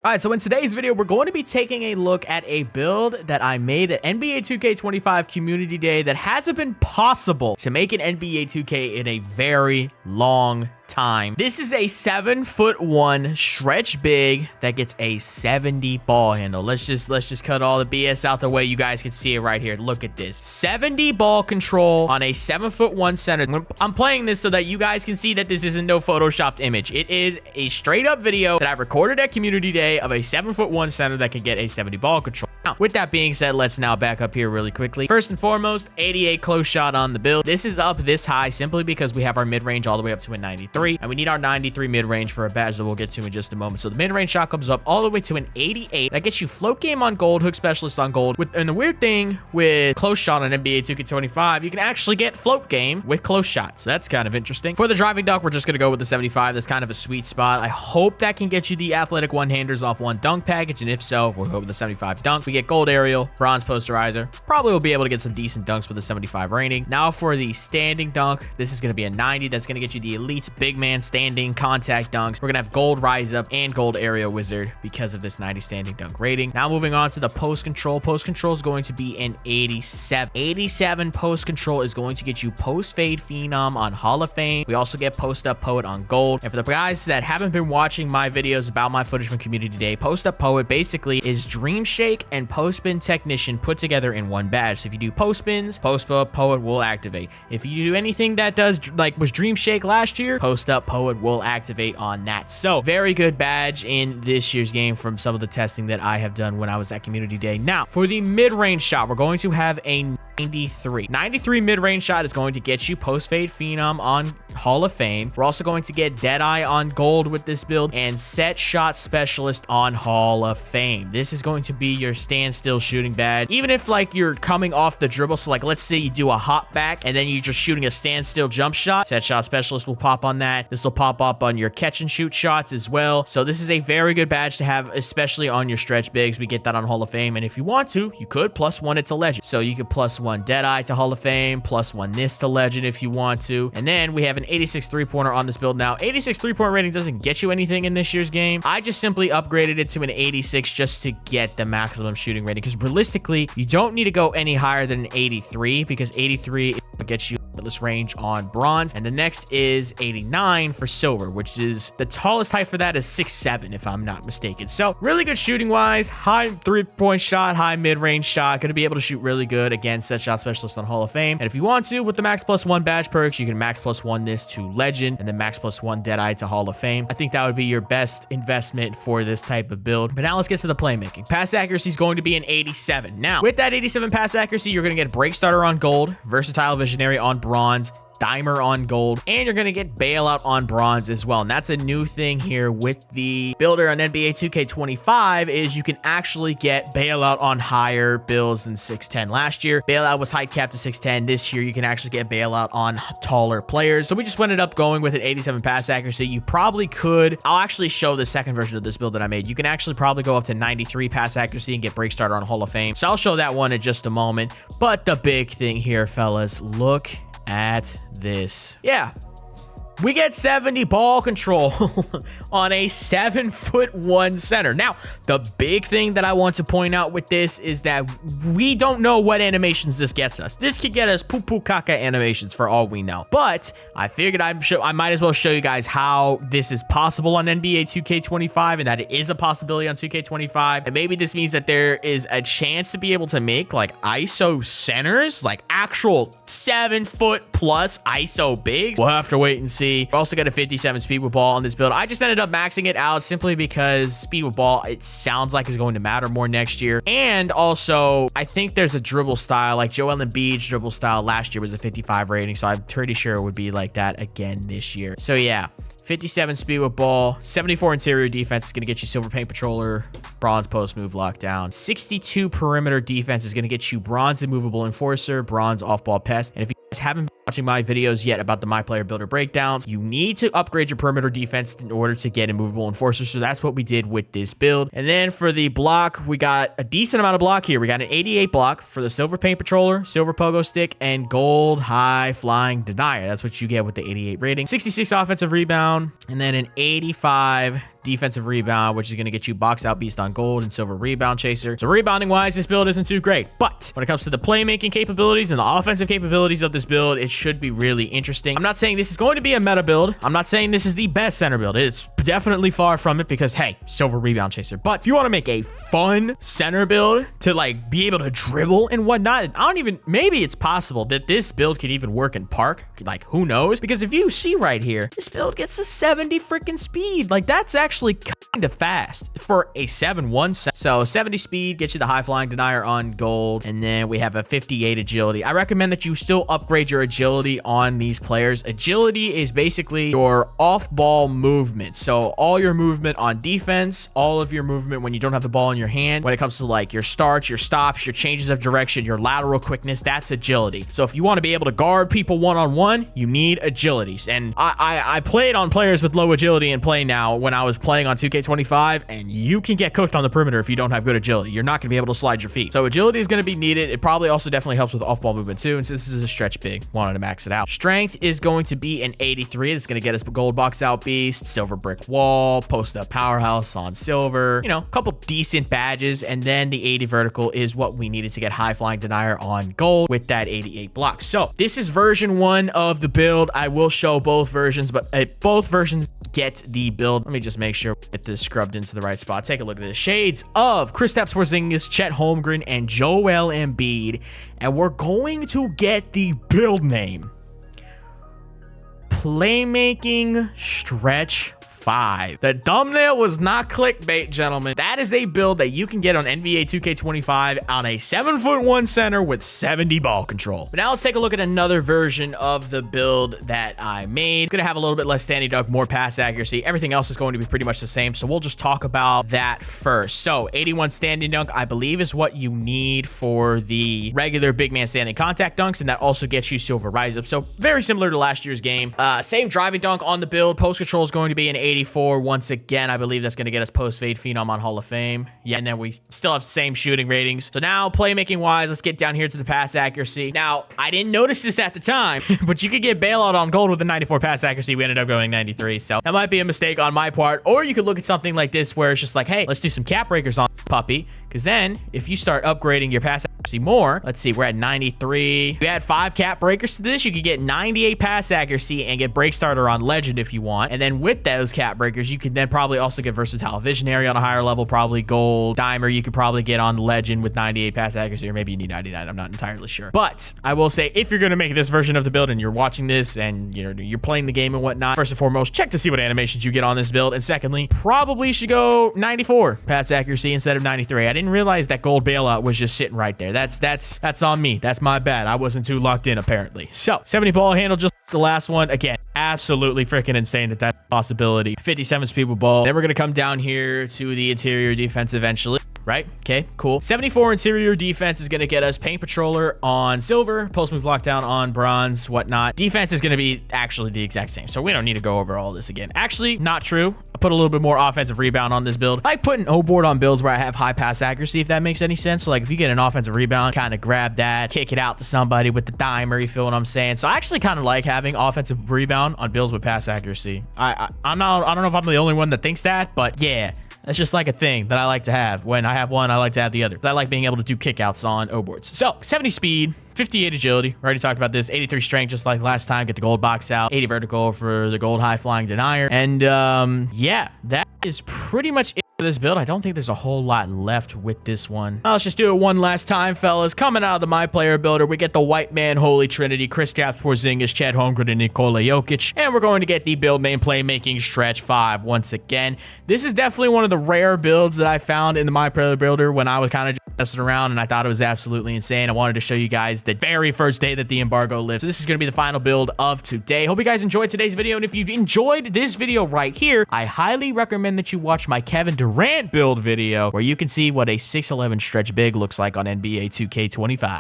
All right, so in today's video, we're going to be taking a look at a build that I made at NBA 2K25 Community Day that hasn't been possible to make an NBA 2K in a very long time. This is a 7'1" stretch big that gets a 70 ball handle. Let's just cut all the BS out the way. You guys can see it right here. Look at this 70 ball control on a 7'1" center. I'm playing this so that you guys can see that this isn't no photoshopped image. It is a straight up video that I recorded at Community Day of a 7'1" center that can get a 70 ball control. Now, with that being said, let's now back up here really quickly. First and foremost, 88 close shot on the build. This is up this high simply because we have our mid-range all the way up to a 93, and we need our 93 mid-range for a badge that we'll get to in just a moment. So the mid-range shot comes up all the way to an 88. That gets you float game on gold, hook specialist on gold. And the weird thing with close shot on NBA 2K25, you can actually get float game with close shot. So that's kind of interesting. For the driving dunk, we're just going to go with the 75. That's kind of a sweet spot. I hope that can get you the athletic one-handers off one dunk package, and if so, we'll go with the 75 dunk. We get gold aerial, bronze posterizer. Probably will be able to get some decent dunks with the 75 rating. Now for the standing dunk, this is going to be a 90. That's going to get you the elite big man standing contact dunks. We're going to have gold rise up and gold area wizard because of this 90 standing dunk rating. Now moving on to the post control. Post control is going to be an 87. 87 post control is going to get you post fade phenom on Hall of Fame. We also get post up poet on gold. And for the guys that haven't been watching my videos about my footage from Community Day, post up poet basically is dream shake and post spin technician put together in one badge. So if you do post spins, post up poet will activate. If you do anything that does like was dream shake last year, post up poet will activate on that. So very good badge in this year's game from some of the testing that I have done when I was at Community Day. Now for the mid-range shot, we're going to have a 93. 93 mid-range shot is going to get you post fade phenom on Hall of Fame. We're also going to get Deadeye on gold with this build and set shot specialist on Hall of Fame. This is going to be your standstill shooting badge. Even if like you're coming off the dribble, so like let's say you do a hop back and then you're just shooting a standstill jump shot, set shot specialist will pop on that. This will pop up on your catch and shoot shots as well. So this is a very good badge to have, especially on your stretch bigs. We get that on Hall of Fame, and if you want to, you could +1 it to legend. So you could +1 Deadeye to Hall of Fame, +1 this to legend if you want to. And then we have an 86 3-pointer on this build. Now 86 3-point rating doesn't get you anything in this year's game. I just simply upgraded it to an 86 just to get the maximum shooting rating, because realistically you don't need to go any higher than an 83, because 83 gets you limitless range on bronze, and the next is 89 for silver, which is the tallest height for that is 6'7" if I'm not mistaken. So really good shooting wise, high 3-point shot, high mid-range shot, going to be able to shoot really good. Again, set shot specialist on Hall of Fame. And if you want to, with the max +1 badge perks, you can max +1 this to legend and then max +1 Deadeye to Hall of Fame. I think that would be your best investment for this type of build. But now let's get to the playmaking. Pass accuracy is going to be an 87. Now with that 87 pass accuracy, you're going to get break starter on gold, versatile visionary on bronze, Dimer on gold, and you're going to get bailout on bronze as well. And that's a new thing here with the builder on NBA 2K25 is you can actually get bailout on higher builds than 6'10". Last year, bailout was height capped to 6'10". This year, you can actually get bailout on taller players. So we just ended up going with an 87 pass accuracy. You probably could, I'll actually show the second version of this build that I made. You can actually probably go up to 93 pass accuracy and get break starter on Hall of Fame. So I'll show that one in just a moment. But the big thing here, fellas, look at this. Yeah, we get 70 ball control on a 7'1" center. Now, the big thing that I want to point out with this is that we don't know what animations this gets us. This could get us poo-poo caca animations for all we know. But I figured I might as well show you guys how this is possible on NBA 2K25 and that it is a possibility on 2K25. And maybe this means that there is a chance to be able to make like ISO centers, like actual 7-foot+ ISO bigs. We'll have to wait and see. We also got a 57 speed with ball on this build. I just ended up maxing it out simply because speed with ball, it sounds like is going to matter more next year. And also, I think there's a dribble style, like Joel Embiid's dribble style last year was a 55 rating. So I'm pretty sure it would be like that again this year. So yeah, 57 speed with ball, 74 interior defense is going to get you silver paint patroller, bronze post move lockdown. 62 perimeter defense is going to get you bronze immovable enforcer, bronze off ball pest. And if you guys haven't been watching my videos yet about the My Player Builder breakdowns, you need to upgrade your perimeter defense in order to get immovable enforcer. So that's what we did with this build. And then for the block, we got a decent amount of block here. We got an 88 block for the silver paint patroller, silver pogo stick, and gold high flying denier. That's what you get with the 88 rating. 66 offensive rebound, and then an 85 defensive rebound, which is going to get you box out beast on gold and silver rebound chaser. So rebounding wise, this build isn't too great, but when it comes to the playmaking capabilities and the offensive capabilities of this build, it should be really interesting. I'm not saying this is going to be a meta build. I'm not saying this is the best center build. It's definitely far from it because, hey, silver rebound chaser. But if you want to make a fun center build to like be able to dribble and whatnot, maybe it's possible that this build could even work in park. Like, who knows? Because if you see right here, this build gets a 70 freaking speed. Like, that's actually kind of fast for a 7-1. So 70 speed gets you the high flying denier on gold. And then we have a 58 agility. I recommend that you still upgrade your agility on these players. Agility is basically your off-ball movement. So all your movement on defense, all of your movement when you don't have the ball in your hand, when it comes to like your starts, your stops, your changes of direction, your lateral quickness, that's agility. So if you want to be able to guard people one-on-one, you need agilities. And I played on players with low agility and play now when I was playing on 2K25, and you can get cooked on the perimeter if you don't have good agility. You're not going to be able to slide your feet. So agility is going to be needed. It probably also definitely helps with off-ball movement too. And since this is a stretch big, wanted to max it out. Strength is going to be an 83. It's going to get us gold box out beast, silver brick wall, post up powerhouse on silver, you know, a couple decent badges. And then the 80 vertical is what we needed to get high flying denier on gold with that 88 block. So this is version 1 of the build. I will show both versions, but both versions get the build. Let me just make sure get this scrubbed into the right spot. Take a look at this. Shades of Kristaps Porzingis, Chet Holmgren, and Joel Embiid. And we're going to get the build name Playmaking Stretch 5. The thumbnail was not clickbait, gentlemen. That is a build that you can get on NBA 2K25 on a 7'1" center with 70 ball control. But now let's take a look at another version of the build that I made. It's gonna have a little bit less standing dunk, more pass accuracy. Everything else is going to be pretty much the same, so we'll just talk about that first. So 81 standing dunk, I believe, is what you need for the regular big man standing contact dunks, and that also gets you silver rise up. So very similar to last year's game. Same driving dunk on the build. Post control is going to be an 84. Once again, I believe that's going to get us post fade phenom on Hall of Fame. Yeah, and then we still have the same shooting ratings. So now playmaking wise, let's get down here to the pass accuracy. Now, I didn't notice this at the time, but you could get bailout on gold with a 94 pass accuracy. We ended up going 93. So that might be a mistake on my part. Or you could look at something like this where it's just like, hey, let's do some cap breakers on puppy. Because then if you start upgrading your pass accuracy more, let's see, we're at 93. If you add 5 cap breakers to this, you could get 98 pass accuracy and get break starter on legend if you want. And then with those cap breakers, you can then probably also get versatile visionary on a higher level, probably gold dimer. You could probably get on legend with 98 pass accuracy, or maybe you need 99. I'm not entirely sure. But I will say, if you're going to make this version of the build and you're watching this and you're playing the game and whatnot, first and foremost, check to see what animations you get on this build. And secondly, probably should go 94 pass accuracy instead of 93. I didn't realize that gold bailout was just sitting right there. That's on me. That's my bad. I wasn't too locked in apparently. So 70 ball handle, just the last one. Again, absolutely freaking insane that that's a possibility. 57 speed with ball. Then we're going to come down here to the interior defense eventually. Right? Okay, cool. 74 interior defense is going to get us paint patroller on silver, post move lockdown on bronze, whatnot. Defense is going to be actually the exact same, so we don't need to go over all this again. Actually, not true. I put a little bit more offensive rebound on this build. I like putting O-board on builds where I have high pass accuracy, if that makes any sense. So like if you get an offensive rebound, kind of grab that, kick it out to somebody with the dimer, you feel what I'm saying? So I actually kind of like having offensive rebound on builds with pass accuracy. I don't know if I'm the only one that thinks that, but yeah. That's just like a thing that I like to have. When I have one, I like to have the other. I like being able to do kickouts on O-boards. So 70 speed, 58 agility. We already talked about this. 83 strength, just like last time. Get the gold box out. 80 vertical for the gold high flying denier. And yeah, that is pretty much it for this build. I don't think there's a whole lot left with this one. Let's just do it one last time, fellas. Coming out of the My Player Builder, we get the White Man Holy Trinity, Kristaps Porzingis, Chet Holmgren, and Nikola Jokic. And we're going to get the build name Playmaking Stretch 5 once again. This is definitely one of the rare builds that I found in the My Player Builder when I was kind of just messing around, and I thought it was absolutely insane. I wanted to show you guys the very first day that the embargo lived. So this is going to be the final build of today. Hope you guys enjoyed today's video, and if you enjoyed this video right here, I highly recommend that you watch my Kevin Durant build video, where you can see what a 6'11" stretch big looks like on NBA 2K25.